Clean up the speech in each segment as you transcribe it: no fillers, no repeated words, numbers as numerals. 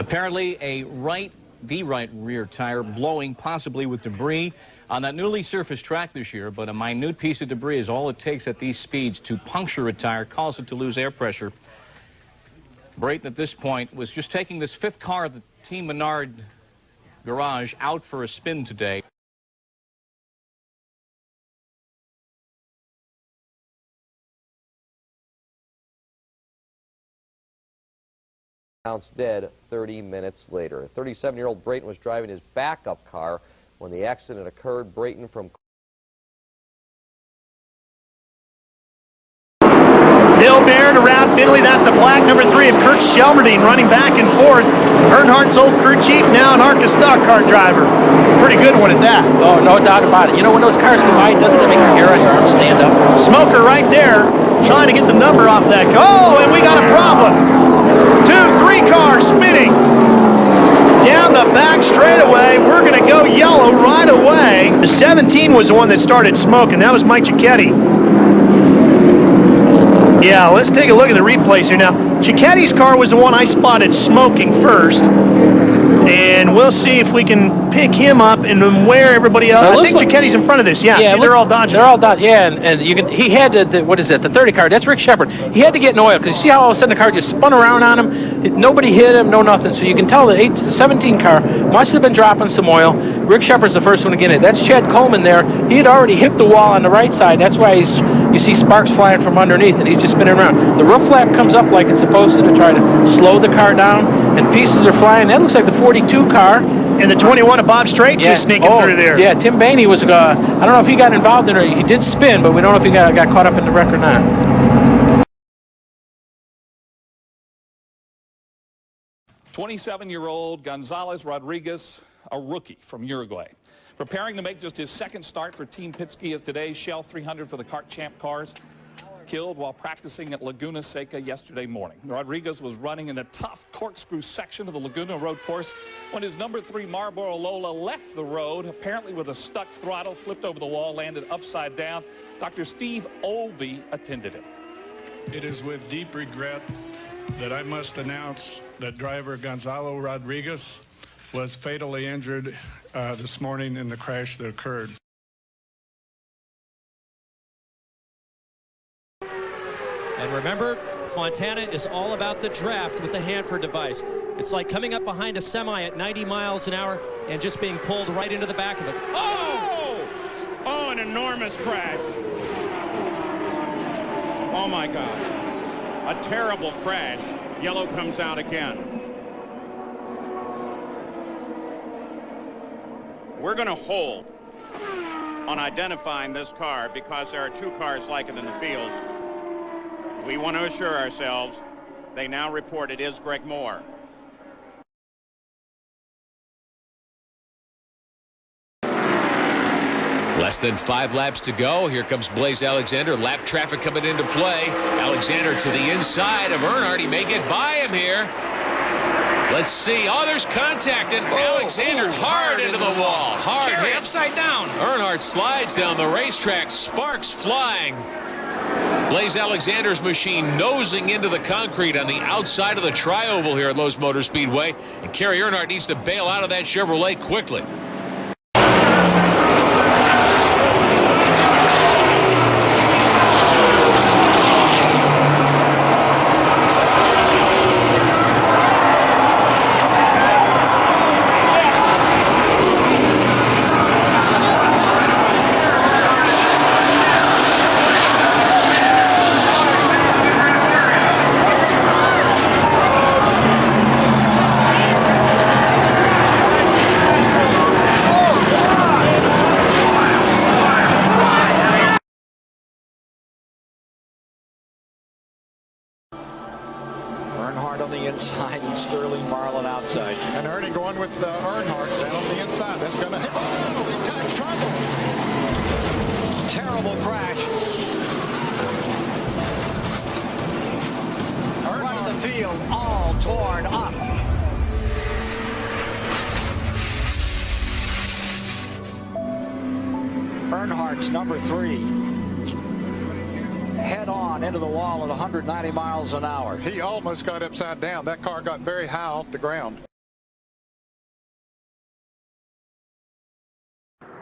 Apparently the right rear tire blowing, possibly with debris on that newly surfaced track this year, but a minute piece of debris is all it takes at these speeds to puncture a tire, cause it to lose air pressure. Brayton at this point was just taking this fifth car at the Team Menard garage out for a spin today. Pronounced dead 30 minutes later. 37-year-old Brayton was driving his backup car when the accident occurred. Brayton from Bill Baird around Finley. That's the black number 3 of Kurt Shelmerdine running back and forth. Earnhardt's old crew chief, now an ARCA stock car driver. Pretty good one at that. Oh, no doubt about it. You know, when those cars go by, it doesn't make your hair on your arm stand up. Smoker right there, trying to get the number off that. Oh, and we got a problem. 2-3 cars spinning down the back straightaway. We're going to go yellow right away. The 17 was the one that started smoking. That was Mike Cicchetti. Yeah, let's take a look at the replays here now. Cicchetti's car was the one I spotted smoking first. And we'll see if we can pick him up and where everybody else. I think Cicchetti's in front of this. Yeah, see, they're all dodging. They're all dodging. Yeah, and you can. He had what is it? The 30 car. That's Rick Shepard. He had to get in oil because you see how all of a sudden the car just spun around on him. Nobody hit him, no nothing. So you can tell the 17 car must have been dropping some oil. Rick Shepard's the first one to get it. That's Chad Coleman there. He had already hit the wall on the right side. That's why you see sparks flying from underneath, and he's just spinning around. The roof flap comes up like it's supposed to try to slow the car down, and pieces are flying. That looks like the 42 car. And the 21 of Bob Straight just sneaking through there. Yeah, Tim Bainey was, I don't know if he got involved in it. He did spin, but we don't know if he got caught up in the wreck or not. 27-year-old Gonzalez Rodriguez, a rookie from Uruguay, preparing to make just his second start for Team Penske as today's Shell 300 for the Kart Champ cars. Killed while practicing at Laguna Seca yesterday morning. Rodriguez was running in a tough corkscrew section of the Laguna Road course when his number 3 Marlboro Lola left the road, apparently with a stuck throttle, flipped over the wall, landed upside down. Dr. Steve Olvey attended him. It is with deep regret that I must announce that driver Gonzalo Rodriguez was fatally injured this morning in the crash that occurred. And remember, Fontana is all about the draft with the Hanford device. It's like coming up behind a semi at 90 miles an hour and just being pulled right into the back of it. Oh! Oh, an enormous crash. Oh, my God. A terrible crash. Yellow comes out again. We're going to hold on identifying this car because there are 2 cars like it in the field. We want to assure ourselves they now report it is Greg Moore. Less than 5 laps to go. Here comes Blaze Alexander. Lap traffic coming into play. Alexander to the inside of Earnhardt. He may get by him here. Let's see. Oh, there's contact, and Alexander hard into the wall. Hard hit. Upside down. Earnhardt slides down the racetrack. Sparks flying. Blaze Alexander's machine nosing into the concrete on the outside of the tri-oval here at Lowe's Motor Speedway. And Kerry Earnhardt needs to bail out of that Chevrolet quickly. Earnhardt on the inside and Sterling Marlin outside. And Ernie going with Earnhardt down on the inside. That's going to hit. Oh, big time trouble. Terrible crash. Front of the field all torn up. Earnhardt's number 3. Head on into the wall at 190 miles an hour. He almost got upside down. That car got very high off the ground.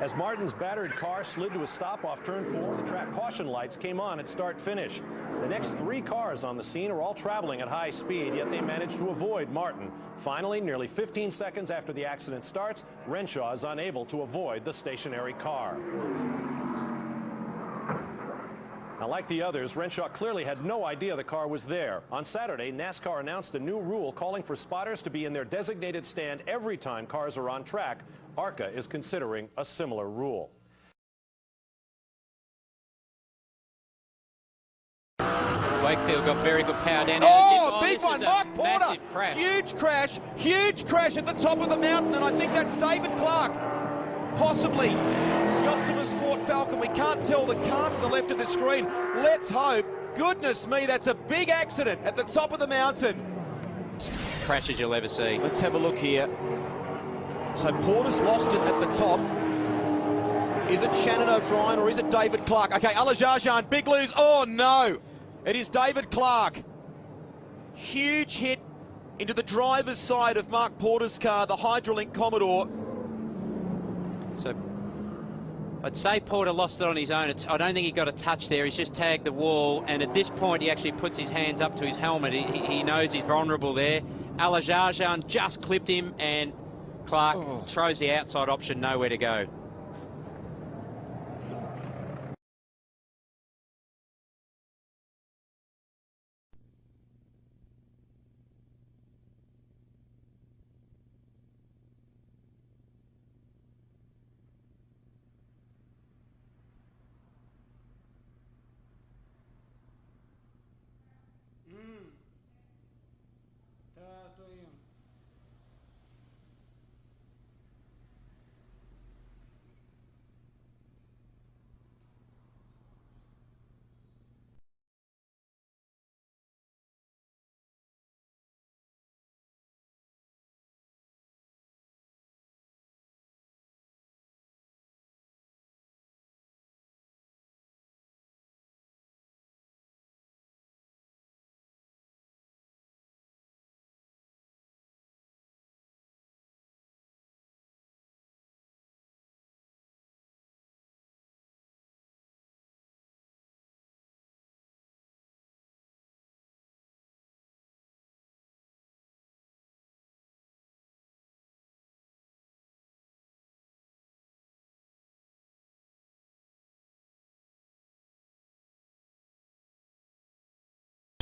As Martin's battered car slid to a stop off turn 4, the track caution lights came on at start-finish. The next 3 cars on the scene are all traveling at high speed, yet they managed to avoid Martin. Finally, nearly 15 seconds after the accident starts, Renshaw is unable to avoid the stationary car. Now, like the others, Renshaw clearly had no idea the car was there. On Saturday, NASCAR announced a new rule calling for spotters to be in their designated stand every time cars are on track. ARCA is considering a similar rule. Wakefield got very good power down. Oh, big one, Mark Porter. Huge crash at the top of the mountain, and I think that's David Clark. Possibly the Optimus Sport Falcon. We can't tell the car to the left of the screen. Let's hope. Goodness me, that's a big accident at the top of the mountain. Crashes you'll ever see. Let's have a look here. So Porter's lost it at the top. Is it Shannon O'Brien or is it David Clark? Okay, Alajajan, big lose. Oh no, it is David Clark. Huge hit into the driver's side of Mark Porter's car, the Hydrolink Commodore. So I'd say Porter lost it on his own. I don't think he got a touch there. He's just tagged the wall, and at this point he actually puts his hands up to his helmet. He knows he's vulnerable there. Alajajan just clipped him, and Clark throws the outside option, nowhere to go.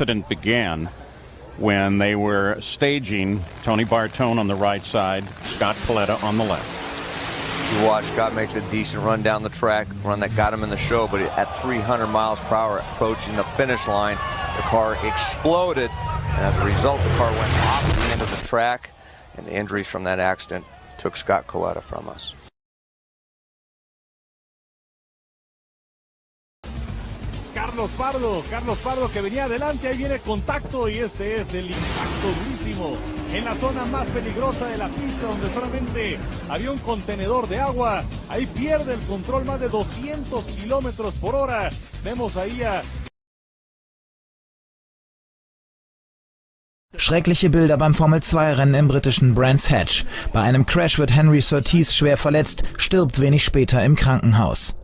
Incident began when they were staging Tony Bartone on the right side, Scott Coletta on the left. You watch, Scott makes a decent run down the track, run that got him in the show, but at 300 miles per hour approaching the finish line, the car exploded, and as a result, the car went off the end of the track, and the injuries from that accident took Scott Coletta from us. Carlos Pardo que venía adelante, ahí viene contacto y este es el impacto durísimo en la zona más peligrosa de la pista donde solamente había un contenedor de agua. Ahí pierde el control, más de 200 kilómetros por hora. Vemos ahí a... Schreckliche Bilder beim Formel-2-Rennen im britischen Brands Hatch. Bei einem Crash wird Henry Surtees schwer verletzt, stirbt wenig später im Krankenhaus.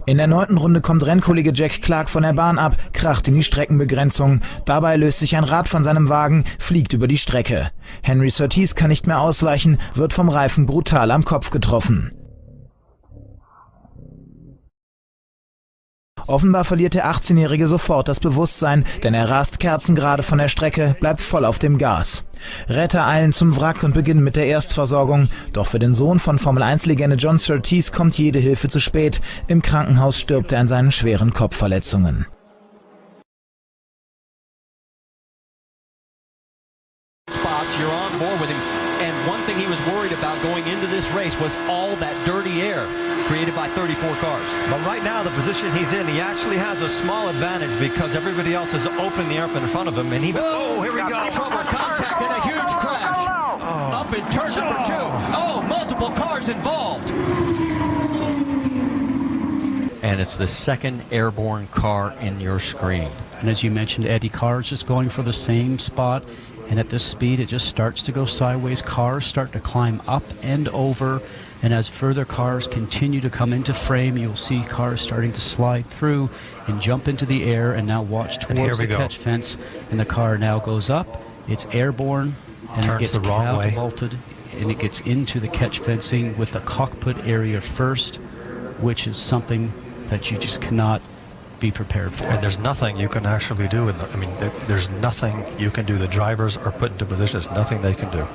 In der 9. Runde kommt Rennkollege Jack Clark von der Bahn ab, kracht in die Streckenbegrenzung. Dabei löst sich ein Rad von seinem Wagen, fliegt über die Strecke. Henry Surtees kann nicht mehr ausweichen, wird vom Reifen brutal am Kopf getroffen. Offenbar verliert der 18-Jährige sofort das Bewusstsein, denn er rast kerzengerade von der Strecke, bleibt voll auf dem Gas. Retter eilen zum Wrack und beginnen mit der Erstversorgung. Doch für den Sohn von Formel-1-Legende John Surtees kommt jede Hilfe zu spät. Im Krankenhaus stirbt er an seinen schweren Kopfverletzungen. Spots, you're on board with him. And one thing he was worried about going into this race was all that dirty air created by 34 cars. But right now, the position he's in, he actually has a small advantage because everybody else has opened the air up in front of him, and he... Oh, here we go. Trouble, contact, and a huge crash. Up in turn number 2. Oh, multiple cars involved. And it's the second airborne car in your screen. And as you mentioned, Eddie Carr is just going for the same spot. And at this speed, it just starts to go sideways. Cars start to climb up and over. And as further cars continue to come into frame, you'll see cars starting to slide through and jump into the air, and now watch towards the catch fence. And the car now goes up, it's airborne, and it gets catapulted, and it gets into the catch fencing with the cockpit area first, which is something that you just cannot be prepared for. And there's nothing you can actually do. There's nothing you can do. The drivers are put into position. There's nothing they can do.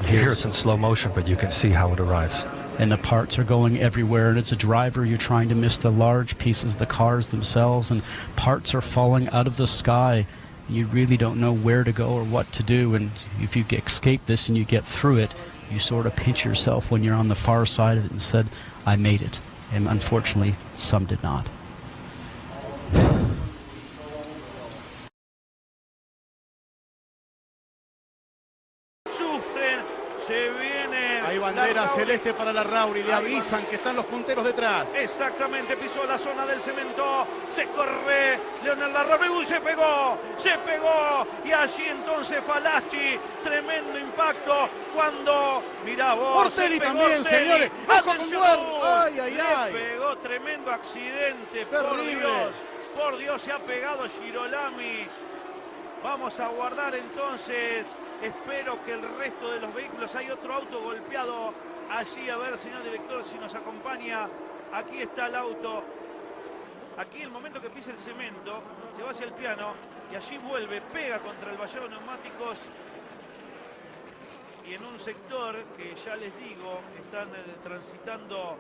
Here it's in slow motion, but you can see how it arrives. And the parts are going everywhere, and as a driver you're trying to miss the large pieces of the cars themselves, and parts are falling out of the sky. You really don't know where to go or what to do, and if you escape this and you get through it, you sort of pinch yourself when you're on the far side of it and said, I made it. And unfortunately, some did not. Hay bandera celeste para la Rauri, le avisan que están los punteros detrás. Exactamente, pisó la zona del cemento, se corre, Leonel Larrauri, se pegó, y allí entonces Falacci, tremendo impacto, cuando, mirá vos, Ortelli también, señores, ojo con Guerrero, ay, le pegó, tremendo accidente, por Dios, se ha pegado Girolami. Vamos a guardar entonces, espero que el resto de los vehículos, hay otro auto golpeado allí, a ver, señor director, si nos acompaña. Aquí está el auto, aquí el momento que pisa el cemento, se va hacia el piano y allí vuelve, pega contra el vallado de neumáticos. Y en un sector que ya les digo, están transitando